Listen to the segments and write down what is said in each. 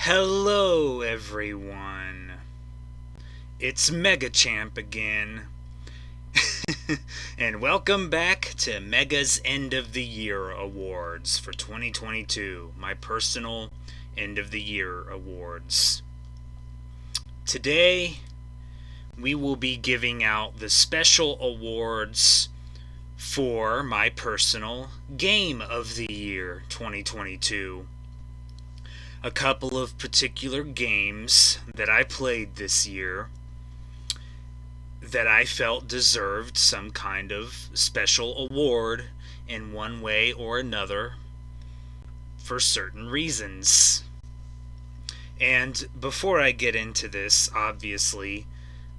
Hello, everyone. It's Mega Champ again. And welcome back to Mega's End of the Year Awards for 2022, my personal End of the Year Awards. Today, we will be giving out the special awards for my personal Game of the Year 2022. A couple of particular games that I played this year that I felt deserved some kind of special award in one way or another for certain reasons. And before I get into this, obviously,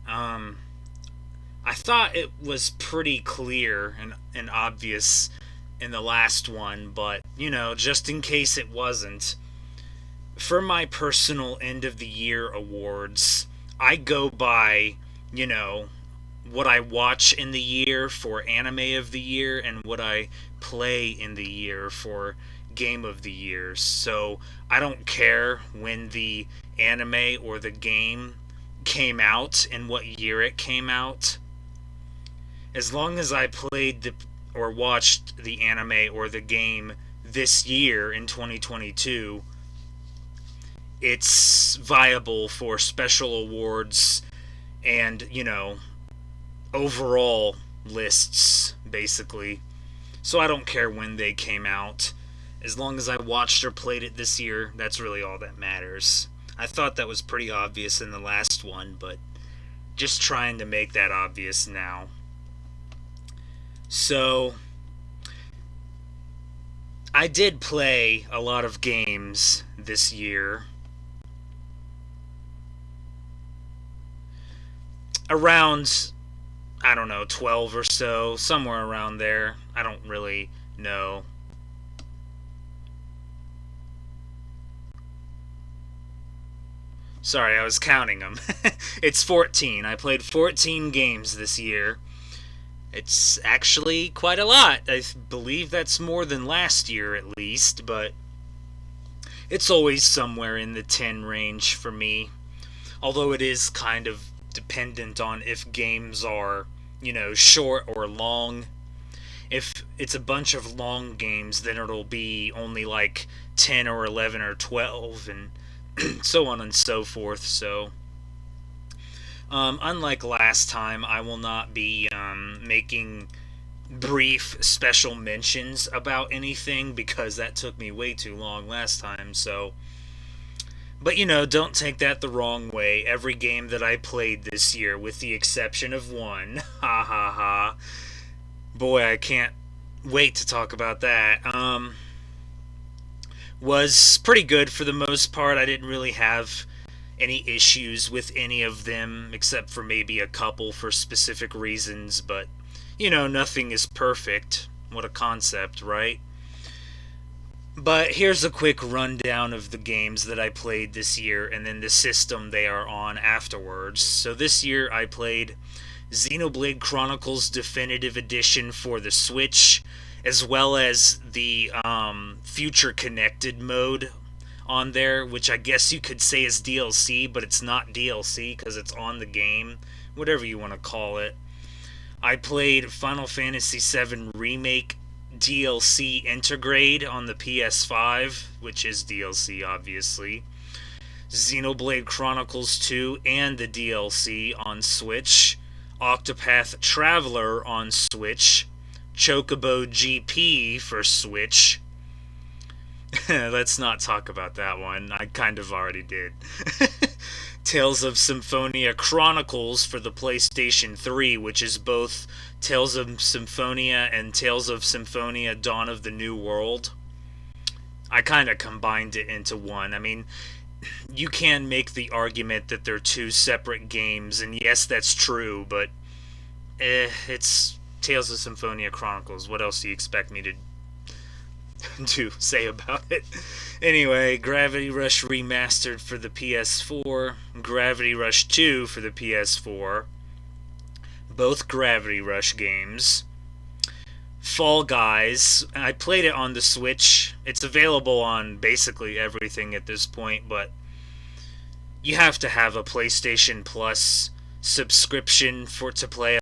I thought it was pretty clear and obvious in the last one, but, just in case it wasn't, for my personal end of the year awards, I go by, what I watch in the year for anime of the year and what I play in the year for game of the year. So I don't care when the anime or the game came out and what year it came out. As long as I played or watched the anime or the game this year in 2022, it's viable for special awards and, overall lists, basically. So I don't care when they came out. As long as I watched or played it this year, that's really all that matters. I thought that was pretty obvious in the last one, but just trying to make that obvious now. So, I did play a lot of games this year. Around, 12 or so, somewhere around there. I don't really know. Sorry, I was counting them. It's 14. I played 14 games this year. It's actually quite a lot. I believe that's more than last year at least, but it's always somewhere in the 10 range for me. Although it is kind of dependent on if games are, short or long. If it's a bunch of long games, then it'll be only like 10 or 11 or 12 and so on and so forth. So, unlike last time, I will not be making brief special mentions about anything because that took me way too long last time. So, but don't take that the wrong way. Every game that I played this year, with the exception of one, ha ha ha, boy, I can't wait to talk about that, was pretty good for the most part. I didn't really have any issues with any of them, except for maybe a couple for specific reasons, but, nothing is perfect. What a concept, right? But here's a quick rundown of the games that I played this year and then the system they are on afterwards. So this year I played Xenoblade Chronicles Definitive Edition for the Switch, as well as the Future Connected mode on there, which I guess you could say is DLC, but it's not DLC because it's on the game, whatever you want to call it. I played Final Fantasy VII Remake DLC Intergrade on the PS5, which is DLC obviously, Xenoblade Chronicles 2 and the DLC on Switch, Octopath Traveler on Switch, Chocobo GP for Switch. Let's not talk about that one, I kind of already did. Tales of Symphonia Chronicles for the PlayStation 3, which is both Tales of Symphonia and Tales of Symphonia Dawn of the New World. I kind of combined it into one. I mean, you can make the argument that they're two separate games, and yes, that's true, but it's Tales of Symphonia Chronicles. What else do you expect me to say about it? Anyway, Gravity Rush Remastered for the PS4, Gravity Rush 2 for the PS4, both Gravity Rush games. Fall Guys, I played it on the Switch. It's available on basically everything at this point, but you have to have a PlayStation Plus subscription to play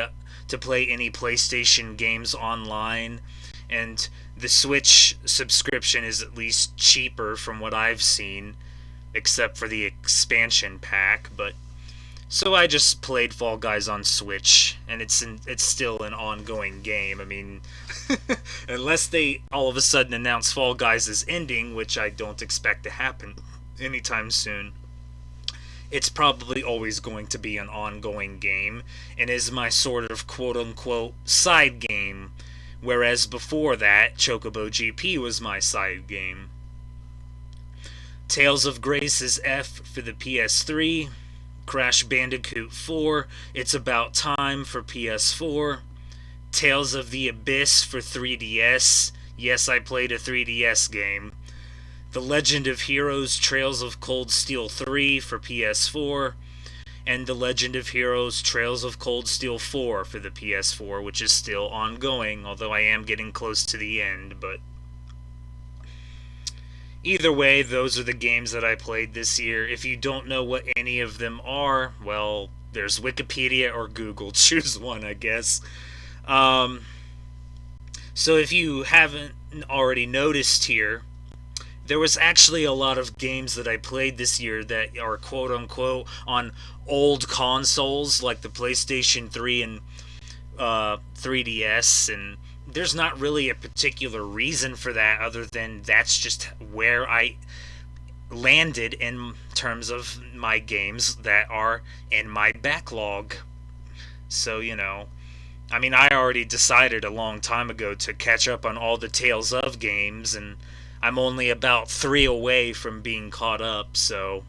any PlayStation games online, and the Switch subscription is at least cheaper from what I've seen, except for the expansion pack. But so I just played Fall Guys on Switch, and it's still an ongoing game. I mean, unless they all of a sudden announce Fall Guys is ending, which I don't expect to happen anytime soon, it's probably always going to be an ongoing game, and is my sort of quote-unquote side game, whereas before that, Chocobo GP was my side game. Tales of Grace is F for the PS3, Crash Bandicoot 4, It's About Time for PS4, Tales of the Abyss for 3DS, yes, I played a 3DS game, The Legend of Heroes Trails of Cold Steel 3 for PS4, and The Legend of Heroes Trails of Cold Steel 4 for the PS4, which is still ongoing, although I am getting close to the end, but either way, those are the games that I played this year. If you don't know what any of them are, well, there's Wikipedia or Google. Choose one, I guess. So if you haven't already noticed here, there was actually a lot of games that I played this year that are quote-unquote on old consoles, like the PlayStation 3 and 3DS, and there's not really a particular reason for that other than that's just where I landed in terms of my games that are in my backlog. So, I mean, I already decided a long time ago to catch up on all the Tales of games, and I'm only about 3 away from being caught up, so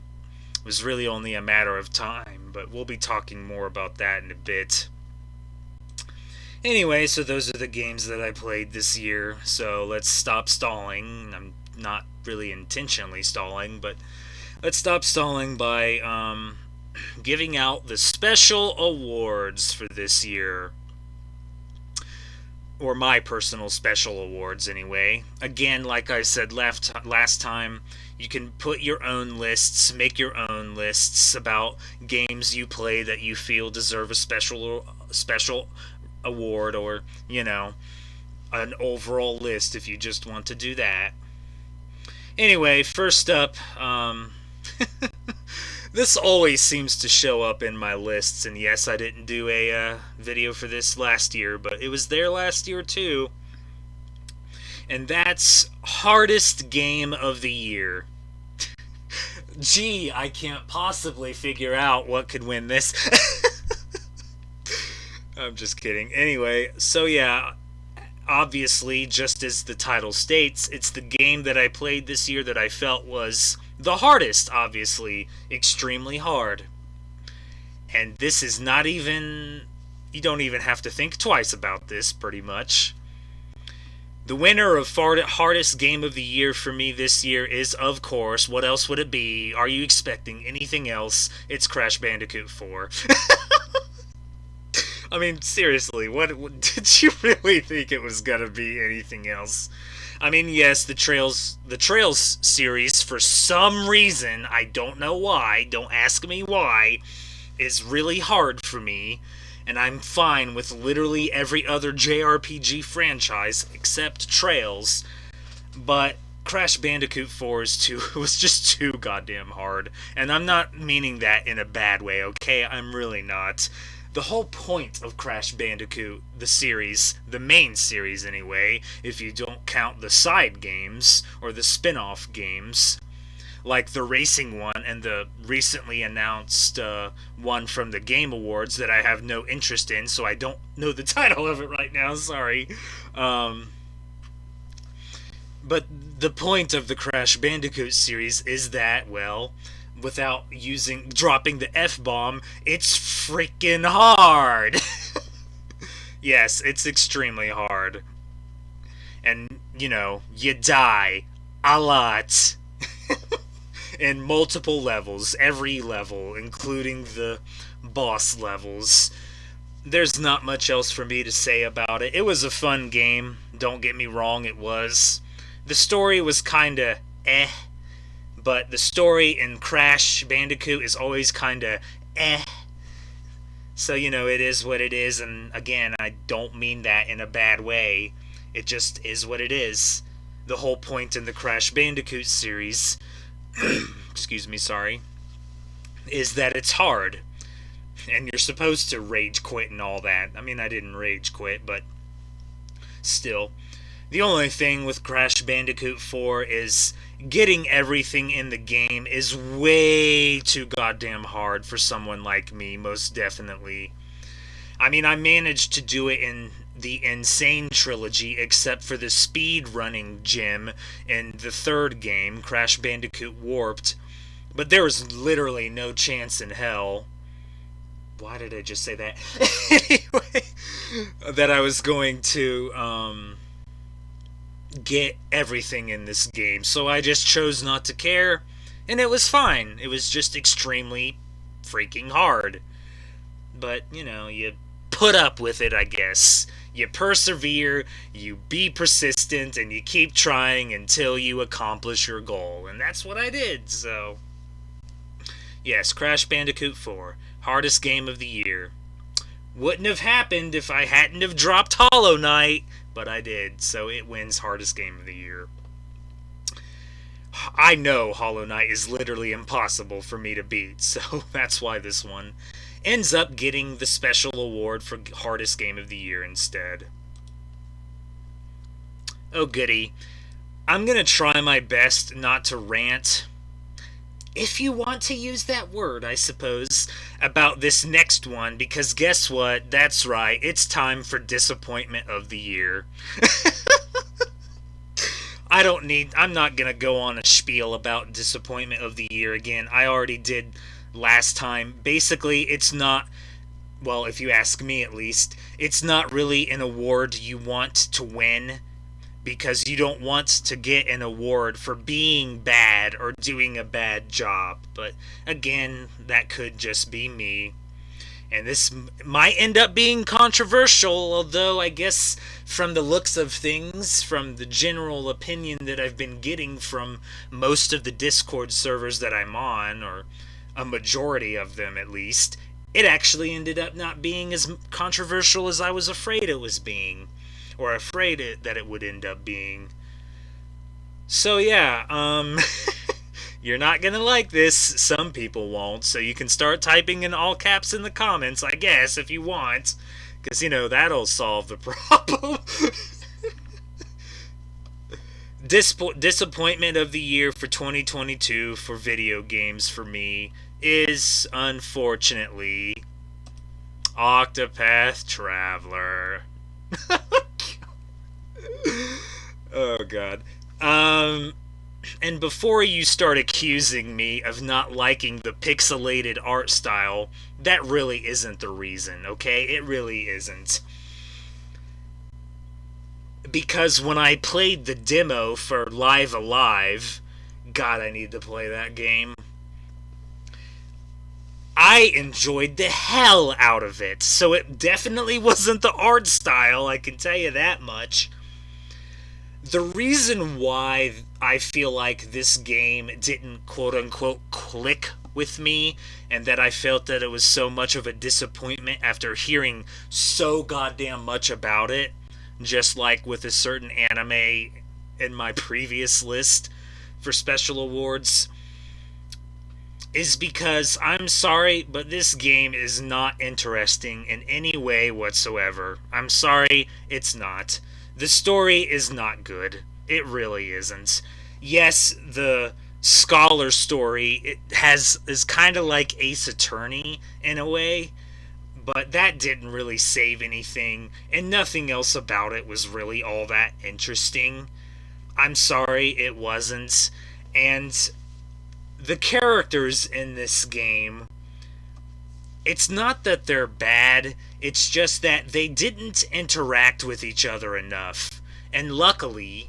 it was really only a matter of time, but we'll be talking more about that in a bit. Anyway, so those are the games that I played this year, so let's stop stalling. I'm not really intentionally stalling, but let's stop stalling by giving out the special awards for this year. Or my personal special awards, anyway. Again, like I said last time, you can put your own lists, make your own lists about games you play that you feel deserve a special award, or, an overall list if you just want to do that. Anyway, first up, this always seems to show up in my lists, and yes, I didn't do a video for this last year, but it was there last year too. And that's hardest game of the year. Gee, I can't possibly figure out what could win this. I'm just kidding. Anyway, so yeah, obviously, just as the title states, it's the game that I played this year that I felt was the hardest, obviously, extremely hard. And this is not even, you don't even have to think twice about this, pretty much. The winner of hardest game of the year for me this year is, of course, what else would it be? Are you expecting anything else? It's Crash Bandicoot 4. I mean, seriously, what did you really think it was gonna be anything else? I mean, yes, the Trails series, for some reason, I don't know why, don't ask me why, is really hard for me, and I'm fine with literally every other JRPG franchise except Trails, but Crash Bandicoot 4 was just too goddamn hard, and I'm not meaning that in a bad way, okay? I'm really not. The whole point of Crash Bandicoot, the series, the main series anyway, if you don't count the side games, or the spin-off games, like the racing one and the recently announced one from the Game Awards that I have no interest in, so I don't know the title of it right now, sorry. But the point of the Crash Bandicoot series is that, well, without dropping the F-bomb, it's freaking hard! Yes, it's extremely hard. And, you die a lot. In multiple levels, every level, including the boss levels. There's not much else for me to say about it. It was a fun game, don't get me wrong, it was. The story was kinda but the story in Crash Bandicoot is always kind of eh. So, it is what it is, and again, I don't mean that in a bad way. It just is what it is. The whole point in the Crash Bandicoot series, excuse me, sorry, is that it's hard. And you're supposed to rage quit and all that. I mean, I didn't rage quit, but still. The only thing with Crash Bandicoot 4 is getting everything in the game is way too goddamn hard for someone like me, most definitely. I mean, I managed to do it in the Insane Trilogy, except for the speedrunning gem in the third game, Crash Bandicoot Warped. But there was literally no chance in hell. Why did I just say that? Anyway, that I was going to get everything in this game. So I just chose not to care, and it was fine. It was just extremely freaking hard. But, you put up with it, I guess. You persevere, you be persistent, and you keep trying until you accomplish your goal. And that's what I did, so... Yes, Crash Bandicoot 4. Hardest game of the year. Wouldn't have happened if I hadn't have dropped Hollow Knight, but I did, so it wins hardest game of the year. I know Hollow Knight is literally impossible for me to beat, so that's why this one ends up getting the special award for hardest game of the year instead. Oh goody. I'm gonna try my best not to rant, if you want to use that word, I suppose, about this next one, because guess what? That's right, it's time for Disappointment of the Year. I'm not gonna go on a spiel about Disappointment of the Year again. I already did last time. Basically, it's not, well, if you ask me at least, it's not really an award you want to win, because you don't want to get an award for being bad or doing a bad job. But again, that could just be me. And this might end up being controversial, although I guess from the looks of things, from the general opinion that I've been getting from most of the Discord servers that I'm on, or a majority of them at least, it actually ended up not being as controversial as I was afraid it was being. Or afraid that it would end up being. So yeah, you're not gonna like this. Some people won't, so you can start typing in all caps in the comments, I guess, if you want. Because, that'll solve the problem. Disappointment of the year for 2022 for video games for me is, unfortunately, Octopath Traveler. Oh god. And before you start accusing me of not liking the pixelated art style, that really isn't the reason, okay? It really isn't. Because when I played the demo for Live Alive, God, I need to play that game, I enjoyed the hell out of it. So it definitely wasn't the art style, I can tell you that much. The reason why I feel like this game didn't quote-unquote click with me, and that I felt that it was so much of a disappointment after hearing so goddamn much about it, just like with a certain anime in my previous list for special awards, is because, I'm sorry, but this game is not interesting in any way whatsoever. I'm sorry, it's not. The story is not good. It really isn't. Yes, the scholar story is kind of like Ace Attorney in a way, but that didn't really save anything, and nothing else about it was really all that interesting. I'm sorry, it wasn't. And the characters in this game, it's not that they're bad, it's just that they didn't interact with each other enough. And luckily,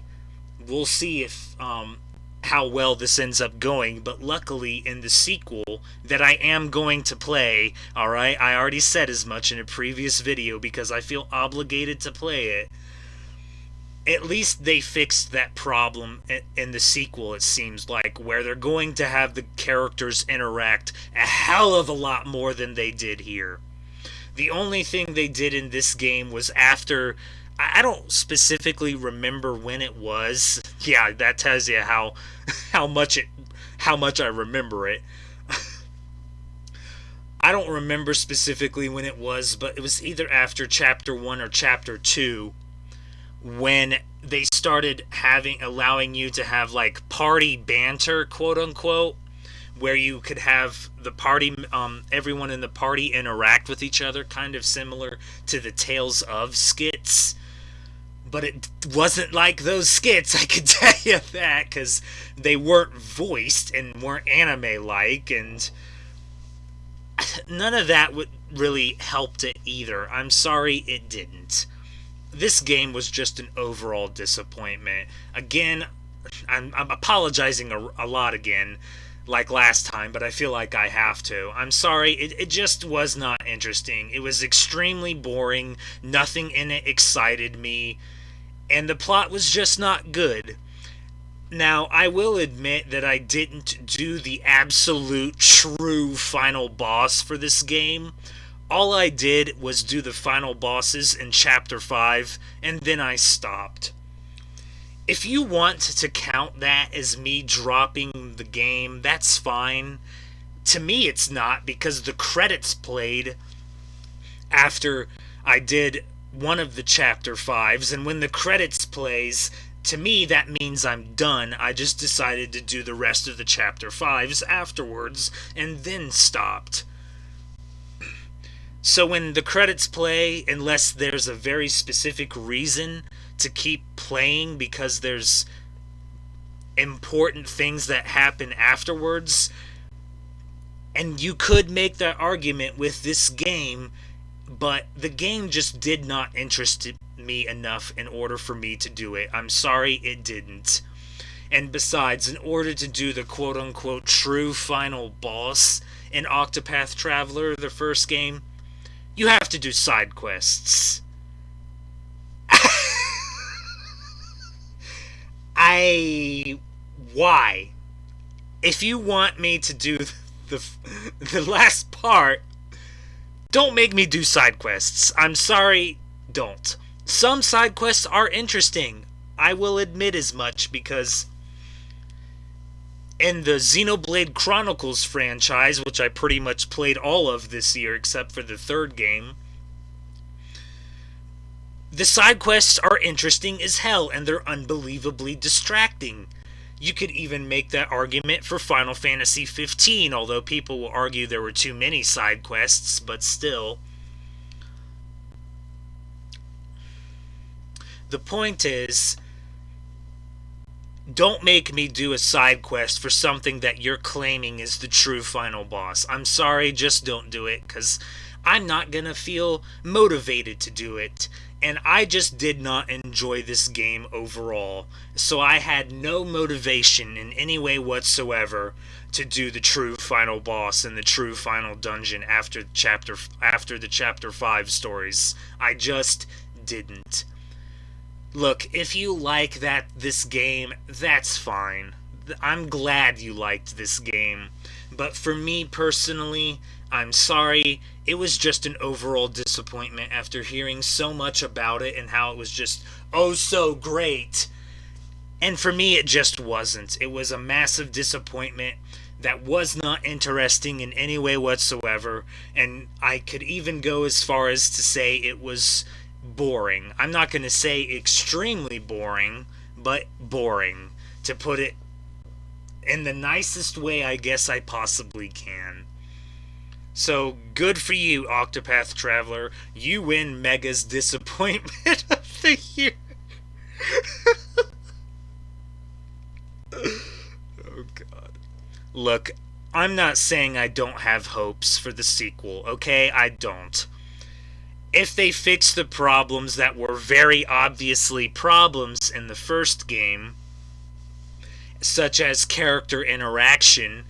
we'll see if how well this ends up going, but luckily in the sequel that I am going to play, alright, I already said as much in a previous video because I feel obligated to play it, At least they fixed that problem in the sequel, it seems like, where they're going to have the characters interact a hell of a lot more than they did here. The only thing they did in this game was after. I don't specifically remember when it was. Yeah, that tells you how much I remember it. I don't remember specifically when it was, but it was either after chapter 1 or chapter 2 when they started allowing you to have like party banter, quote unquote, where you could have the party, everyone in the party interact with each other, kind of similar to the Tales of skits. But it wasn't like those skits, I can tell you that, because they weren't voiced and weren't anime-like, and none of that would really helped it either. I'm sorry it didn't. This game was just an overall disappointment. Again, I'm apologizing a lot again, like last time, but I feel like I have to. I'm sorry, it just was not interesting. It was extremely boring, nothing in it excited me, and the plot was just not good. Now, I will admit that I didn't do the absolute true final boss for this game. All I did was do the final bosses in Chapter 5, and then I stopped. If you want to count that as me dropping the game, that's fine. To me, it's not, because the credits played after I did one of the Chapter 5s, and when the credits plays, to me, that means I'm done. I just decided to do the rest of the Chapter 5s afterwards, and then stopped. So when the credits play, unless there's a very specific reason to keep playing because there's important things that happen afterwards, and you could make that argument with this game, but the game just did not interest me enough in order for me to do it. I'm sorry it didn't. And besides, in order to do the quote-unquote true final boss in Octopath Traveler, the first game, you have to do side quests. Why? If you want me to do the last part, don't make me do side quests. I'm sorry, don't. Some side quests are interesting. I will admit as much, because in the Xenoblade Chronicles franchise, which I pretty much played all of this year except for the third game, the side quests are interesting as hell, and they're unbelievably distracting. You could even make that argument for Final Fantasy 15, although people will argue there were too many side quests, but still. The point is, don't make me do a side quest for something that you're claiming is the true final boss. I'm sorry, just don't do it, because I'm not gonna feel motivated to do it. And I just did not enjoy this game overall, so I had no motivation in any way whatsoever to do the true final boss and the true final dungeon after the chapter 5 stories. I just didn't. Look, if you like this game, that's fine. I'm glad you liked this game. But for me personally, I'm sorry, it was just an overall disappointment after hearing so much about it and how it was just oh so great. And for me, it just wasn't. It was a massive disappointment that was not interesting in any way whatsoever, and I could even go as far as to say it was boring. I'm not going to say extremely boring, but boring, to put it in the nicest way I guess I possibly can. So, good for you, Octopath Traveler. You win Mega's Disappointment of the Year. Oh, God. Look, I'm not saying I don't have hopes for the sequel, okay? I don't. If they fix the problems that were very obviously problems in the first game, such as character interaction,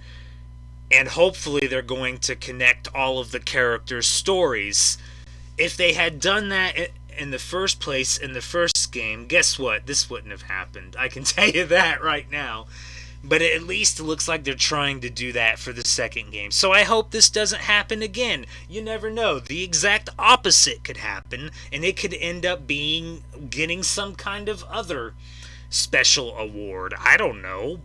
and hopefully they're going to connect all of the characters' stories. If they had done that in the first place in the first game, guess what? This wouldn't have happened. I can tell you that right now. But at least it looks like they're trying to do that for the second game. So I hope this doesn't happen again. You never know. The exact opposite could happen, and it could end up being getting some kind of other special award. I don't know.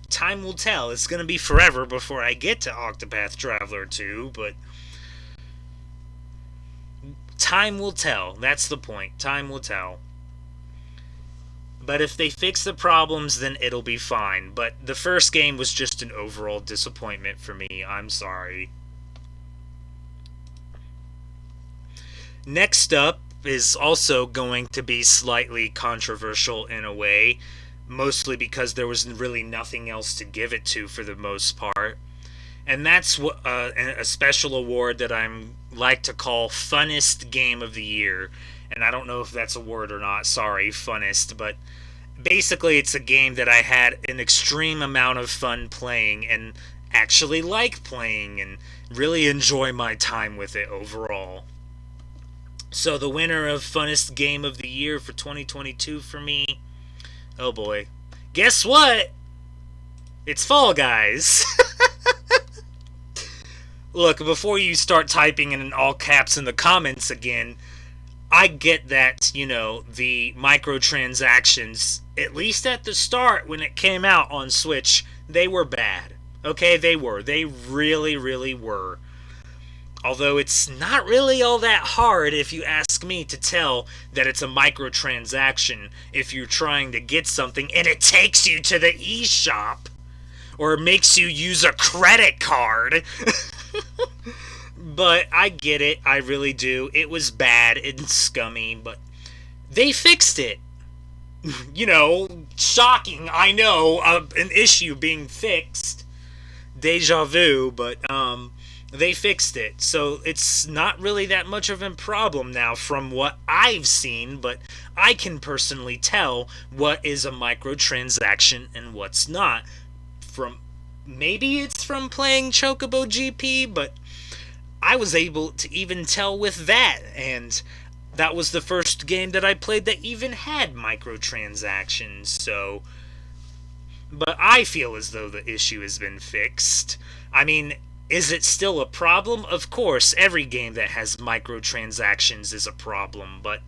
Time will tell. It's going to be forever before I get to Octopath Traveler 2, but time will tell. That's the point. Time will tell. But if they fix the problems, then it'll be fine. But the first game was just an overall disappointment for me. I'm sorry. Next up is also going to be slightly controversial in a way, mostly because there was really nothing else to give it to for the most part. And that's a special award that I'm like to call Funnest Game of the Year. And I don't know if that's a word or not, sorry, funnest, but basically it's a game that I had an extreme amount of fun playing and actually like playing and really enjoy my time with it overall. So the winner of Funnest Game of the Year for 2022 for me, oh boy, guess what? It's Fall Guys. Look, before you start typing in all caps in the comments again, I get that, the microtransactions, at least at the start when it came out on Switch, they were bad. Okay, they were. They really, really were. Although it's not really all that hard, if you ask me, to tell that it's a microtransaction if you're trying to get something and it takes you to the eShop or makes you use a credit card. But I get it, I really do. It was bad and scummy, but they fixed it. Shocking, I know, an issue being fixed. Deja vu, but they fixed it. So it's not really that much of a problem now from what I've seen, but I can personally tell what is a microtransaction and what's not. Maybe it's from playing Chocobo GP, but I was able to even tell with that, and that was the first game that I played that even had microtransactions, so... But I feel as though the issue has been fixed. I mean, is it still a problem? Of course, every game that has microtransactions is a problem, but...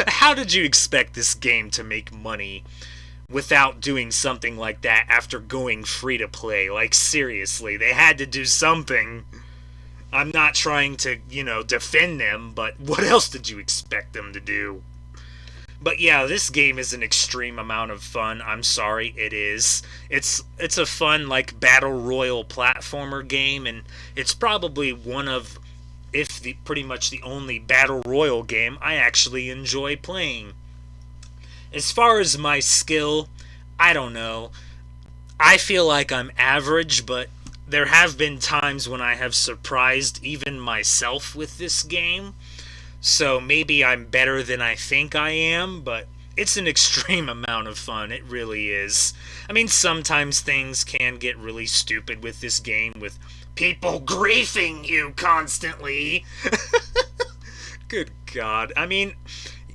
How did you expect this game to make money without doing something like that after going free to play? Like, seriously, they had to do something. I'm not trying to, defend them, but what else did you expect them to do? But yeah, this game is an extreme amount of fun. I'm sorry, it is. It's a fun, battle royal platformer game, and it's probably one of, pretty much the only battle royal game I actually enjoy playing. As far as my skill, I don't know. I feel like I'm average, but there have been times when I have surprised even myself with this game. So maybe I'm better than I think I am, but it's an extreme amount of fun. It really is. I mean, sometimes things can get really stupid with this game, with people griefing you constantly. Good God. I mean,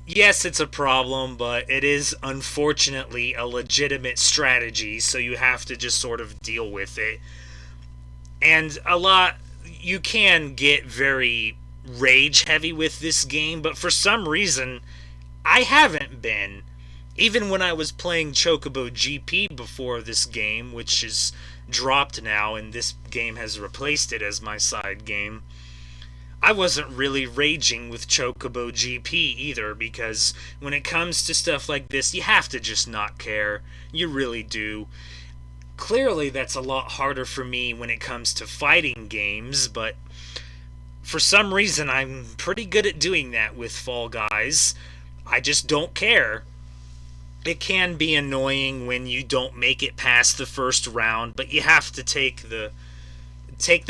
yes, it's a problem, but it is unfortunately a legitimate strategy, so you have to just sort of deal with it. And you can get very rage heavy with this game, but for some reason, I haven't been. Even when I was playing Chocobo GP before this game, which is dropped now, and this game has replaced it as my side game, I wasn't really raging with Chocobo GP either, because when it comes to stuff like this, you have to just not care. You really do. Clearly, that's a lot harder for me when it comes to fighting games, but for some reason, I'm pretty good at doing that with Fall Guys. I just don't care. It can be annoying when you don't make it past the first round, but you have to take the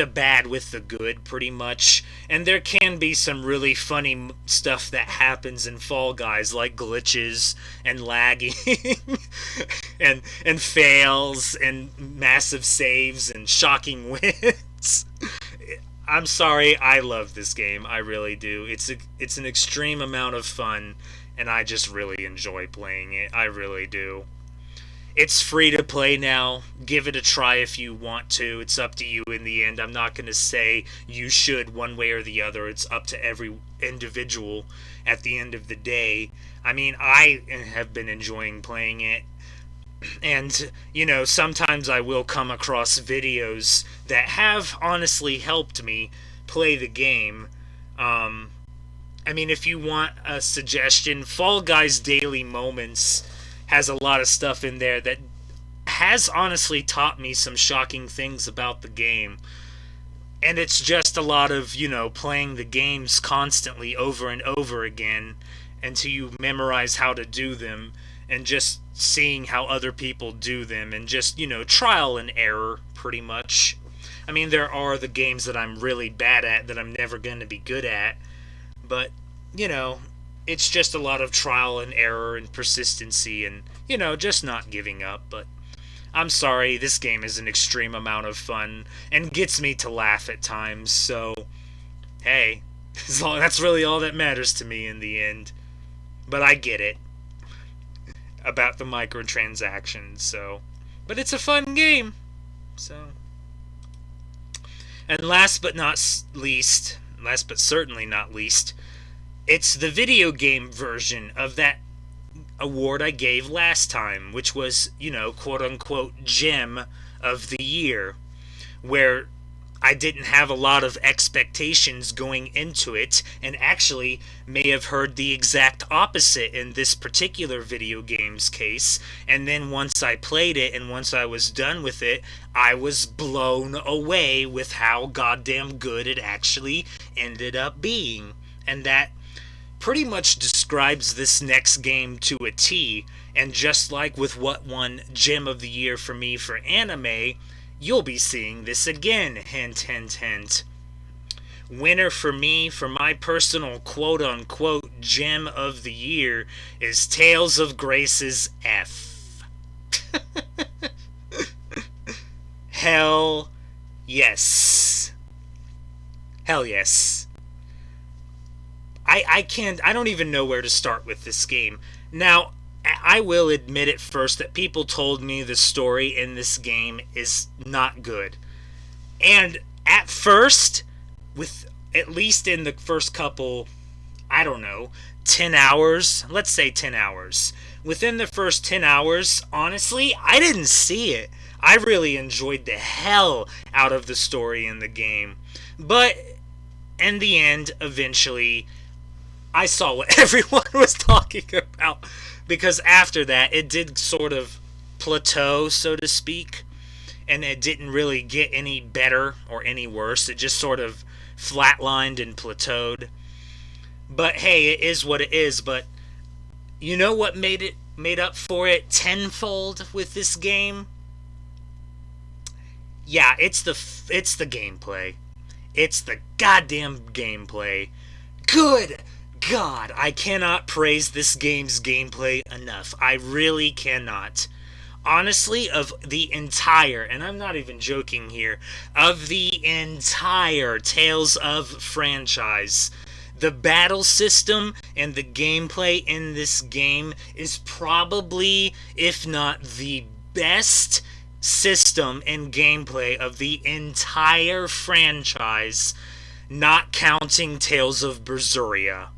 bad with the good, pretty much. And there can be some really funny stuff that happens in Fall Guys, like glitches and lagging and fails and massive saves and shocking wins. I'm sorry, I love this game. I really do. It's an extreme amount of fun, and I just really enjoy playing it. I really do. It's free to play now. Give it a try if you want to. It's up to you in the end. I'm not going to say you should one way or the other. It's up to every individual at the end of the day. I mean, I have been enjoying playing it. And, sometimes I will come across videos that have honestly helped me play the game. Um, I mean, if you want a suggestion, Fall Guys Daily Moments has a lot of stuff in there that has honestly taught me some shocking things about the game. And it's just a lot of, playing the games constantly over and over again until you memorize how to do them and just seeing how other people do them and just, trial and error pretty much. I mean, there are the games that I'm really bad at that I'm never going to be good at, but, you know, it's just a lot of trial and error and persistency and, just not giving up. But I'm sorry, this game is an extreme amount of fun and gets me to laugh at times, so, hey, that's really all that matters to me in the end. But I get it about the microtransactions, so. But it's a fun game, so. And last but certainly not least, it's the video game version of that award I gave last time, which was, quote unquote, gem of the year, where I didn't have a lot of expectations going into it, and actually may have heard the exact opposite in this particular video game's case, and then once I played it and once I was done with it, I was blown away with how goddamn good it actually ended up being. And that pretty much describes this next game to a T, and just like with what won Gem of the Year for me for anime, you'll be seeing this again, hint, hint, hint. Winner for me, for my personal quote-unquote Gem of the Year, is Tales of Grace's F. Hell yes. Hell yes. I don't even know where to start with this game. Now, I will admit at first that people told me the story in this game is not good. And at first, with at least in the first couple, 10 hours, let's say 10 hours. Within the first 10 hours, honestly, I didn't see it. I really enjoyed the hell out of the story in the game. But in the end, eventually, I saw what everyone was talking about. Because after that, it did sort of plateau, so to speak. And it didn't really get any better or any worse. It just sort of flatlined and plateaued. But hey, it is what it is. But you know what made up for it tenfold with this game? Yeah, it's the gameplay. It's the goddamn gameplay. Good God, I cannot praise this game's gameplay enough. I really cannot. Honestly, of the entire, and I'm not even joking here, of the entire Tales of franchise, the battle system and the gameplay in this game is probably, if not the best system and gameplay of the entire franchise, not counting Tales of Berseria.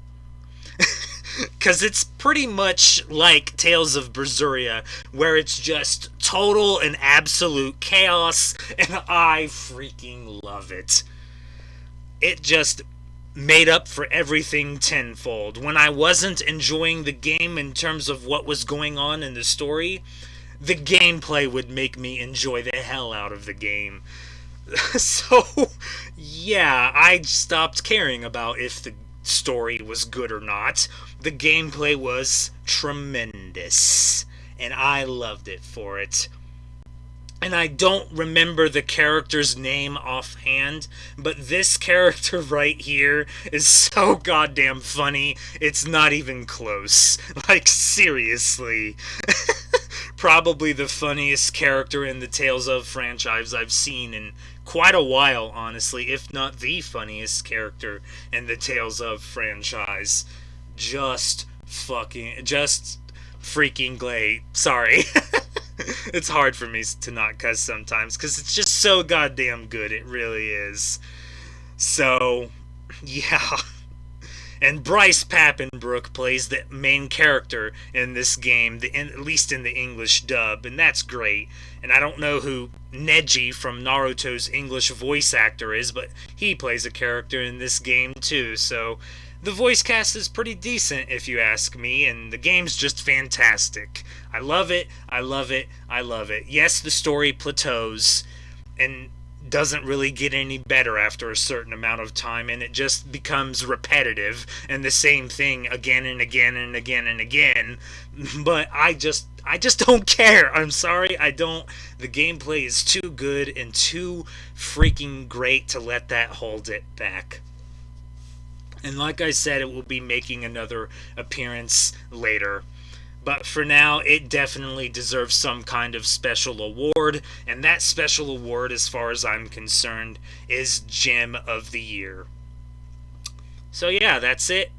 Because it's pretty much like Tales of Berseria, where it's just total and absolute chaos, and I freaking love it. It just made up for everything tenfold. When I wasn't enjoying the game in terms of what was going on in the story, the gameplay would make me enjoy the hell out of the game. So, yeah, I stopped caring about if the story was good or not. The gameplay was tremendous, and I loved it for it. And I don't remember the character's name offhand, but this character right here is so goddamn funny, it's not even close. Like, seriously. Probably the funniest character in the Tales of franchise I've seen in quite a while, honestly, if not the funniest character in the Tales of franchise. Just freaking great. Sorry. It's hard for me to not cuss sometimes because it's just so goddamn good. It really is. So, yeah. And Bryce Papenbrook plays the main character in this game, at least in the English dub, and that's great. And I don't know who Neji from Naruto's English voice actor is, but he plays a character in this game too, so the voice cast is pretty decent if you ask me, and the game's just fantastic. I love it, I love it, I love it. Yes, the story plateaus, and doesn't really get any better after a certain amount of time, and it just becomes repetitive and the same thing again and again and again and again. But I just don't care. I'm sorry, I don't. The gameplay is too good and too freaking great to let that hold it back. And like I said, it will be making another appearance later. But for now, it definitely deserves some kind of special award, and that special award, as far as I'm concerned, is Gem of the Year. So yeah, that's it.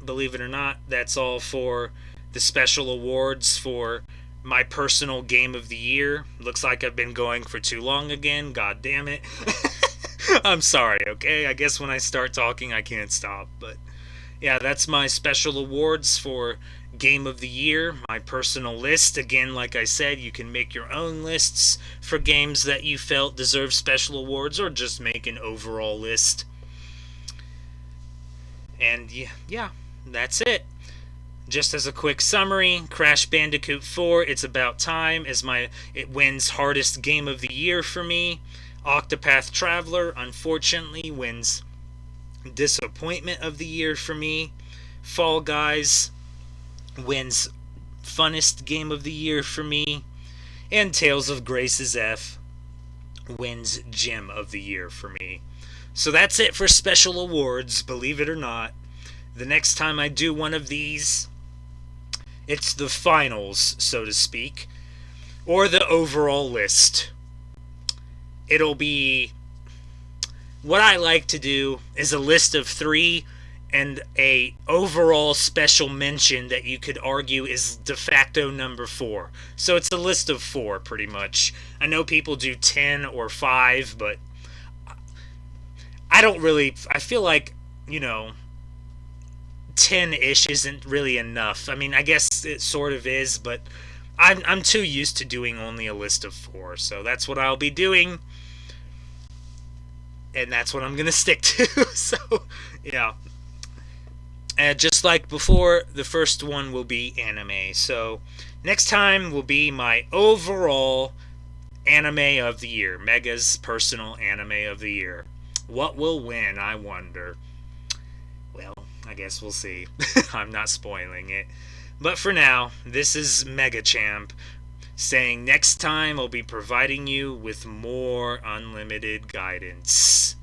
Believe it or not, that's all for the special awards for my personal Game of the Year. Looks like I've been going for too long again, god damn it. I'm sorry, okay? I guess when I start talking, I can't stop, but yeah, that's my special awards for Game of the Year, my personal list. Again, like I said, you can make your own lists for games that you felt deserve special awards, or just make an overall list. And yeah, that's it. Just as a quick summary, Crash Bandicoot 4, It's About Time, it wins hardest Game of the Year for me. Octopath Traveler, unfortunately, wins Disappointment of the Year for me. Fall Guys wins funnest Game of the Year for me. And Tales of Grace's F wins Gem of the Year for me. So that's it for special awards, believe it or not. The next time I do one of these, it's the finals, so to speak, or the overall list. It'll be, what I like to do is a list of 3 and a overall special mention that you could argue is de facto number 4. So it's a list of 4, pretty much. I know people do 10 or 5, but I feel like, 10-ish isn't really enough. I mean, I guess it sort of is, but I'm too used to doing only a list of 4, so that's what I'll be doing. And that's what I'm going to stick to. So, yeah. Just like before, the first one will be anime. So, next time will be my overall anime of the year. Mega's personal anime of the year. What will win, I wonder? Well, I guess we'll see. I'm not spoiling it. But for now, this is Mega Champ saying next time I'll be providing you with more unlimited guidance.